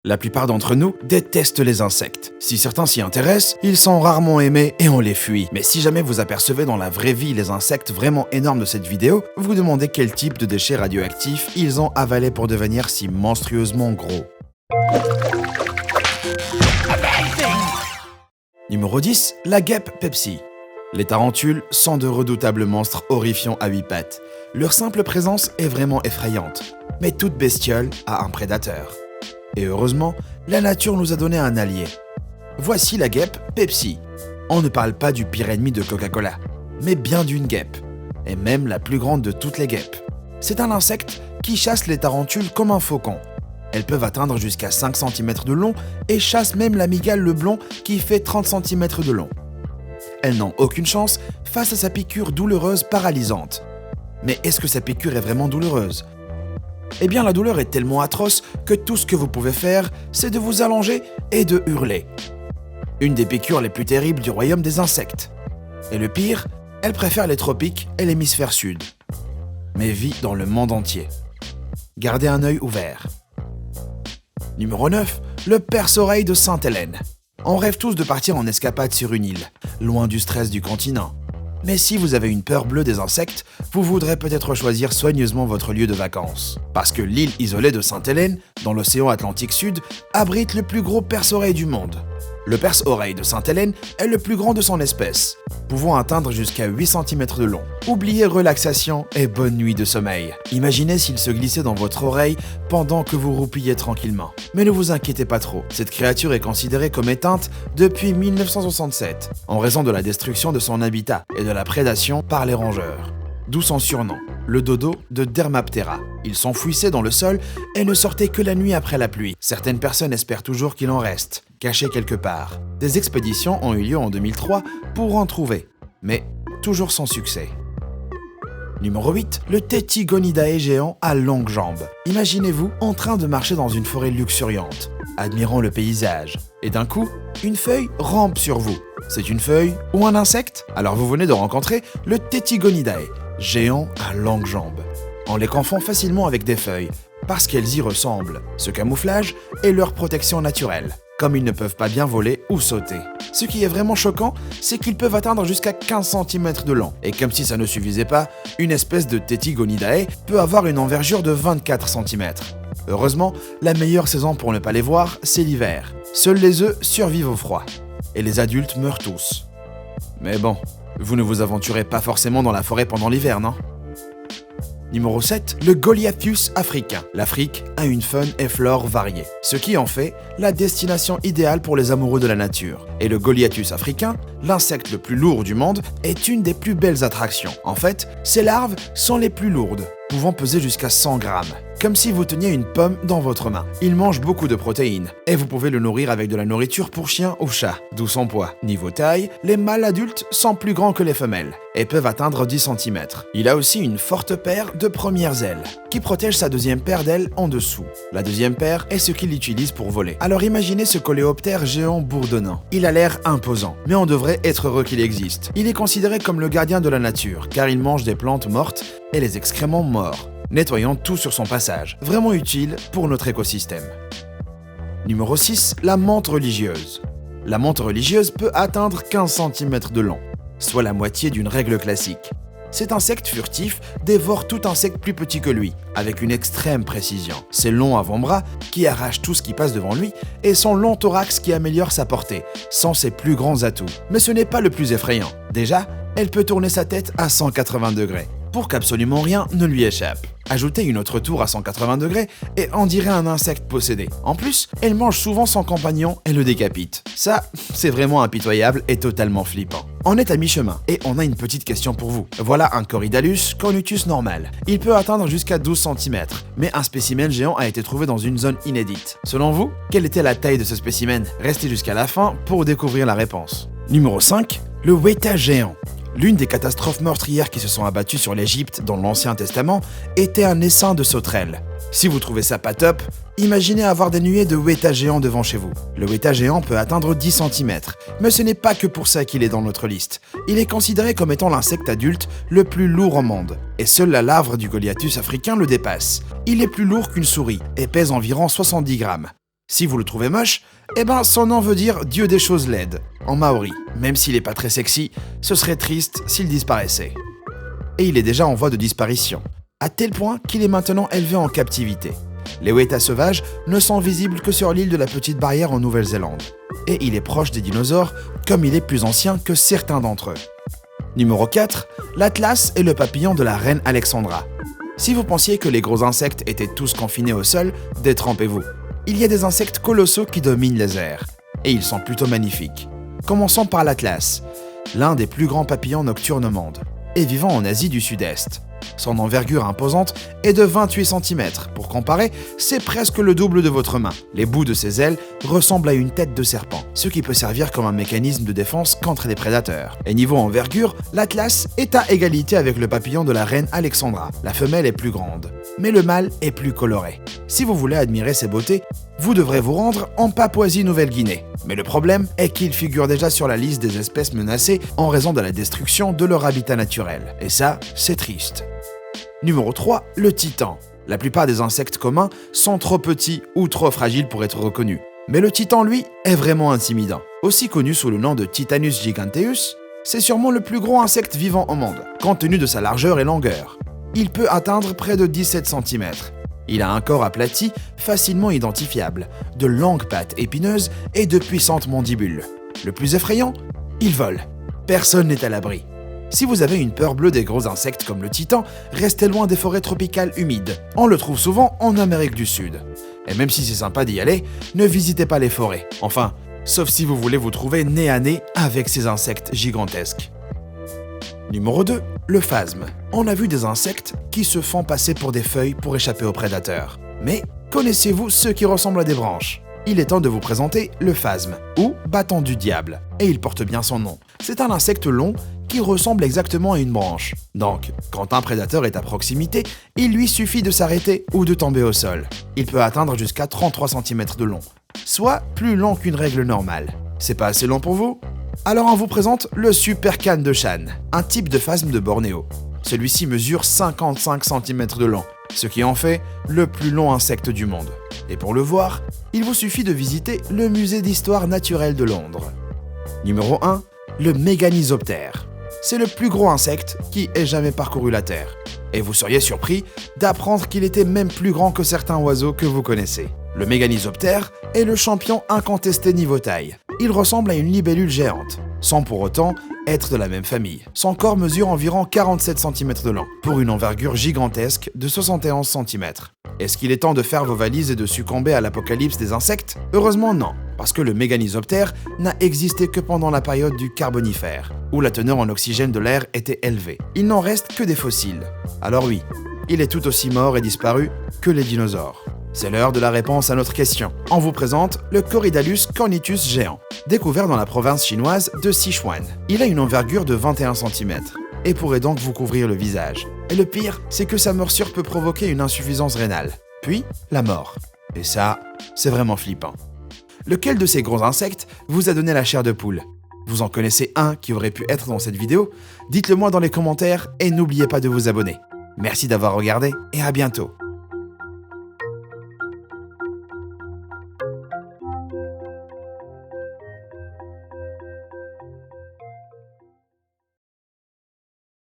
La plupart d'entre nous détestent les insectes. Si certains s'y intéressent, ils sont rarement aimés et on les fuit. Mais si jamais vous apercevez dans la vraie vie les insectes vraiment énormes de cette vidéo, vous vous demandez quel type de déchets radioactifs ils ont avalé pour devenir si monstrueusement gros. Numéro 10, la guêpe Pepsi. Les tarentules sont de redoutables monstres horrifiants à 8 pattes. Leur simple présence est vraiment effrayante. Mais toute bestiole a un prédateur. Et heureusement, la nature nous a donné un allié. Voici la guêpe Pepsi. On ne parle pas du pire ennemi de Coca-Cola, mais bien d'une guêpe, et même la plus grande de toutes les guêpes. C'est un insecte qui chasse les tarentules comme un faucon. Elles peuvent atteindre jusqu'à 5 cm de long et chassent même l'amygale leblon qui fait 30 cm de long. Elles n'ont aucune chance face à sa piqûre douloureuse paralysante. Mais est-ce que sa piqûre est vraiment douloureuse ? Eh bien, la douleur est tellement atroce que tout ce que vous pouvez faire, c'est de vous allonger et de hurler. Une des piqûres les plus terribles du royaume des insectes. Et le pire, elle préfère les tropiques et l'hémisphère sud. Mais vit dans le monde entier. Gardez un œil ouvert. Numéro 9, le perce-oreille de Sainte-Hélène. On rêve tous de partir en escapade sur une île, loin du stress du continent. Mais si vous avez une peur bleue des insectes, vous voudrez peut-être choisir soigneusement votre lieu de vacances. Parce que l'île isolée de Sainte-Hélène, dans l'océan Atlantique Sud, abrite le plus gros perce-oreille du monde. Le perce-oreille de Sainte-Hélène est le plus grand de son espèce, pouvant atteindre jusqu'à 8 cm de long. Oubliez relaxation et bonne nuit de sommeil. Imaginez s'il se glissait dans votre oreille pendant que vous roupillez tranquillement. Mais ne vous inquiétez pas trop, cette créature est considérée comme éteinte depuis 1967, en raison de la destruction de son habitat et de la prédation par les rongeurs. D'où son surnom, le dodo de Dermaptera. Il s'enfouissait dans le sol et ne sortait que la nuit après la pluie. Certaines personnes espèrent toujours qu'il en reste, caché quelque part. Des expéditions ont eu lieu en 2003 pour en trouver, mais toujours sans succès. Numéro 8, le Tettigonidae géant à longues jambes. Imaginez-vous en train de marcher dans une forêt luxuriante, admirant le paysage, et d'un coup, une feuille rampe sur vous. C'est une feuille ou un insecte ? Alors vous venez de rencontrer le Tettigonidae, géant à longues jambes. On les confond facilement avec des feuilles, parce qu'elles y ressemblent. Ce camouflage est leur protection naturelle, comme ils ne peuvent pas bien voler ou sauter. Ce qui est vraiment choquant, c'est qu'ils peuvent atteindre jusqu'à 15 cm de long. Et comme si ça ne suffisait pas, une espèce de Tettigonidae peut avoir une envergure de 24 cm. Heureusement, la meilleure saison pour ne pas les voir, c'est l'hiver. Seuls les œufs survivent au froid. Et les adultes meurent tous. Mais bon, vous ne vous aventurez pas forcément dans la forêt pendant l'hiver, non ? Numéro 7, le Goliathus africain. L'Afrique a une faune et flore variée, ce qui en fait la destination idéale pour les amoureux de la nature. Et le Goliathus africain, l'insecte le plus lourd du monde, est une des plus belles attractions. En fait, ses larves sont les plus lourdes, pouvant peser jusqu'à 100 grammes. Comme si vous teniez une pomme dans votre main. Il mange beaucoup de protéines, et vous pouvez le nourrir avec de la nourriture pour chiens ou chats, d'où son poids. Niveau taille, les mâles adultes sont plus grands que les femelles, et peuvent atteindre 10 cm. Il a aussi une forte paire de premières ailes, qui protège sa deuxième paire d'ailes en dessous. La deuxième paire est ce qu'il utilise pour voler. Alors imaginez ce coléoptère géant bourdonnant. Il a l'air imposant, mais on devrait être heureux qu'il existe. Il est considéré comme le gardien de la nature, car il mange des plantes mortes et les excréments morts, nettoyant tout sur son passage, vraiment utile pour notre écosystème. Numéro 6, la menthe religieuse. La menthe religieuse peut atteindre 15 cm de long, soit la moitié d'une règle classique. Cet insecte furtif dévore tout insecte plus petit que lui, avec une extrême précision. Ses longs avant-bras, qui arrachent tout ce qui passe devant lui, et son long thorax qui améliore sa portée, sont ses plus grands atouts. Mais ce n'est pas le plus effrayant. Déjà, elle peut tourner sa tête à 180 degrés, pour qu'absolument rien ne lui échappe. Ajoutez une autre tour à 180 degrés et on dirait un insecte possédé. En plus, elle mange souvent son compagnon et le décapite. Ça, c'est vraiment impitoyable et totalement flippant. On est à mi-chemin et on a une petite question pour vous. Voilà un Corydalus cornutus normal. Il peut atteindre jusqu'à 12 cm, mais un spécimen géant a été trouvé dans une zone inédite. Selon vous, quelle était la taille de ce spécimen ? Restez jusqu'à la fin pour découvrir la réponse. Numéro 5, le Weta géant. L'une des catastrophes meurtrières qui se sont abattues sur l'Égypte dans l'Ancien Testament était un essaim de sauterelles. Si vous trouvez ça pas top, imaginez avoir des nuées de Weta géant devant chez vous. Le Weta géant peut atteindre 10 cm, mais ce n'est pas que pour ça qu'il est dans notre liste. Il est considéré comme étant l'insecte adulte le plus lourd au monde, et seule la larve du Goliathus africain le dépasse. Il est plus lourd qu'une souris et pèse environ 70 grammes. Si vous le trouvez moche, eh ben son nom veut dire Dieu des choses laides, en maori. Même s'il est pas très sexy, ce serait triste s'il disparaissait. Et il est déjà en voie de disparition, à tel point qu'il est maintenant élevé en captivité. Les weta sauvages ne sont visibles que sur l'île de la Petite Barrière en Nouvelle-Zélande. Et il est proche des dinosaures, comme il est plus ancien que certains d'entre eux. Numéro 4, l'Atlas est le papillon de la reine Alexandra. Si vous pensiez que les gros insectes étaient tous confinés au sol, détrempez-vous. Il y a des insectes colossaux qui dominent les airs, et ils sont plutôt magnifiques. Commençons par l'Atlas, l'un des plus grands papillons nocturnes au monde, et vivant en Asie du Sud-Est. Son envergure imposante est de 28 cm. Pour comparer, c'est presque le double de votre main. Les bouts de ses ailes ressemblent à une tête de serpent, ce qui peut servir comme un mécanisme de défense contre les prédateurs. Et niveau envergure, l'Atlas est à égalité avec le papillon de la reine Alexandra. La femelle est plus grande, mais le mâle est plus coloré. Si vous voulez admirer ses beautés, vous devrez vous rendre en Papouasie-Nouvelle-Guinée. Mais le problème est qu'il figure déjà sur la liste des espèces menacées en raison de la destruction de leur habitat naturel. Et ça, c'est triste. Numéro 3, le titan. La plupart des insectes communs sont trop petits ou trop fragiles pour être reconnus. Mais le titan, lui, est vraiment intimidant. Aussi connu sous le nom de Titanus giganteus, c'est sûrement le plus gros insecte vivant au monde, compte tenu de sa largeur et longueur. Il peut atteindre près de 17 cm. Il a un corps aplati, facilement identifiable, de longues pattes épineuses et de puissantes mandibules. Le plus effrayant, il vole. Personne n'est à l'abri. Si vous avez une peur bleue des gros insectes comme le titan, restez loin des forêts tropicales humides. On le trouve souvent en Amérique du Sud. Et même si c'est sympa d'y aller, ne visitez pas les forêts. Enfin, sauf si vous voulez vous trouver nez à nez avec ces insectes gigantesques. Numéro 2, le phasme. On a vu des insectes qui se font passer pour des feuilles pour échapper aux prédateurs. Mais connaissez-vous ceux qui ressemblent à des branches ? Il est temps de vous présenter le phasme, ou bâton du diable. Et il porte bien son nom. C'est un insecte long qui ressemble exactement à une branche. Donc, quand un prédateur est à proximité, il lui suffit de s'arrêter ou de tomber au sol. Il peut atteindre jusqu'à 33 cm de long, soit plus long qu'une règle normale. C'est pas assez long pour vous ? Alors on vous présente le super cane de Shan, un type de phasme de Bornéo. Celui-ci mesure 55 cm de long, ce qui en fait le plus long insecte du monde. Et pour le voir, il vous suffit de visiter le musée d'histoire naturelle de Londres. Numéro 1, le Méganisoptère. C'est le plus gros insecte qui ait jamais parcouru la Terre. Et vous seriez surpris d'apprendre qu'il était même plus grand que certains oiseaux que vous connaissez. Le Méganisoptère est le champion incontesté niveau taille. Il ressemble à une libellule géante, sans pour autant être de la même famille. Son corps mesure environ 47 cm de long, pour une envergure gigantesque de 71 cm. Est-ce qu'il est temps de faire vos valises et de succomber à l'apocalypse des insectes ? Heureusement non, parce que le Méganisoptère n'a existé que pendant la période du Carbonifère, où la teneur en oxygène de l'air était élevée. Il n'en reste que des fossiles. Alors oui, il est tout aussi mort et disparu que les dinosaures. C'est l'heure de la réponse à notre question. On vous présente le Corydalus cornitus géant, découvert dans la province chinoise de Sichuan. Il a une envergure de 21 cm et pourrait donc vous couvrir le visage. Et le pire, c'est que sa morsure peut provoquer une insuffisance rénale, puis la mort. Et ça, c'est vraiment flippant. Lequel de ces gros insectes vous a donné la chair de poule ? Vous en connaissez un qui aurait pu être dans cette vidéo ? Dites-le moi dans les commentaires et n'oubliez pas de vous abonner. Merci d'avoir regardé et à bientôt.